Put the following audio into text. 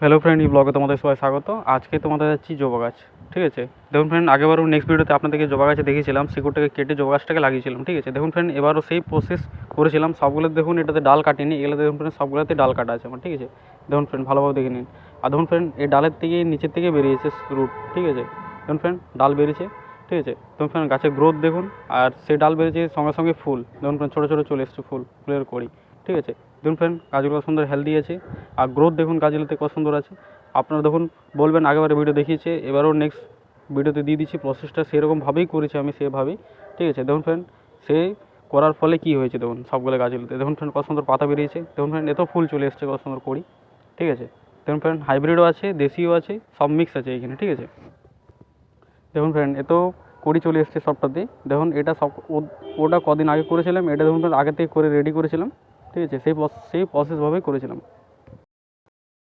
Hello friend, এই ব্লগে তোমাদের সবাই স্বাগত। আজকে তোমাদের যাচ্ছি জবা গাছ, ঠিক আছে। দেখুন ফ্রেন্ড, আগেবারও নেক্সট ভিডিওতে আপনাদেরকে জবা গাছে দেখিয়েছিলাম, শিকড়টাকে কেটে জবা গাছটাকে লাগিয়েছিলাম, ঠিক আছে। দেখুন ফ্রেন্ড, এবারও সেই প্রসেস করেছিলাম। সবগুলো দেখুন, এটাতে ডাল কাটিনি, এগুলো দেখুন ফ্রেন্ড সবগুলোতে ডাল কাটা আছে আমার, ঠিক আছে। দেখুন ফ্রেন্ড, ভালোভাবে দেখে নিন। আর দেখুন ফ্রেন্ড, এই ডালের থেকে নিচের থেকে বেরিয়েছে রুট, ঠিক আছে। দেখুন ফ্রেন্ড, ডাল বেরিয়েছে, ঠিক আছে। দেখুন ফ্রেন্ড, গাছের গ্রোথ দেখুন। আর সেই ডাল বেরিয়েছে সঙ্গে সঙ্গে ফুল, দেখুন ফ্রেন্ড ছোটো ছোটো চলে এসছে ফুলের কড়ি, ঠিক আছে। দেখুন ফ্রেন্ড, গাছগুলো সুন্দর হেলদি আছে। আর গ্রোথ দেখুন গাছগুলোতে কত সুন্দর আছে। আপনারা দেখুন বলবেন আগেবারে ভিডিও দেখিয়েছে, এবারও নেক্সট ভিডিওতে দিয়ে দিচ্ছি প্রসেসটা সেরকমভাবেই করেছি আমি, সেভাবেই, ঠিক আছে। দেখুন ফ্রেন্ড, সে করার ফলে কী হয়েছে দেখুন সবগুলো গাছগুলোতে। দেখুন ফ্রেন্ড, কত সুন্দর পাতা বেরিয়েছে। দেখুন ফ্রেন্ড, এত ফুল চলে এসছে, কত সুন্দর করি, ঠিক আছে। দেখুন ফ্রেন্ড, হাইব্রিডও আছে, দেশিও আছে, সব মিক্স আছে এখানে, ঠিক আছে। দেখুন ফ্রেন্ড, এত কড়ি চলে এসছে সবটাতে। দেখুন এটা সব ওটা কদিন আগে করেছিলাম, এটা দেখুন আগে থেকে করে রেডি করেছিলাম, ঠিক আছে। সেই প্রসেসভাবেই করেছিলাম।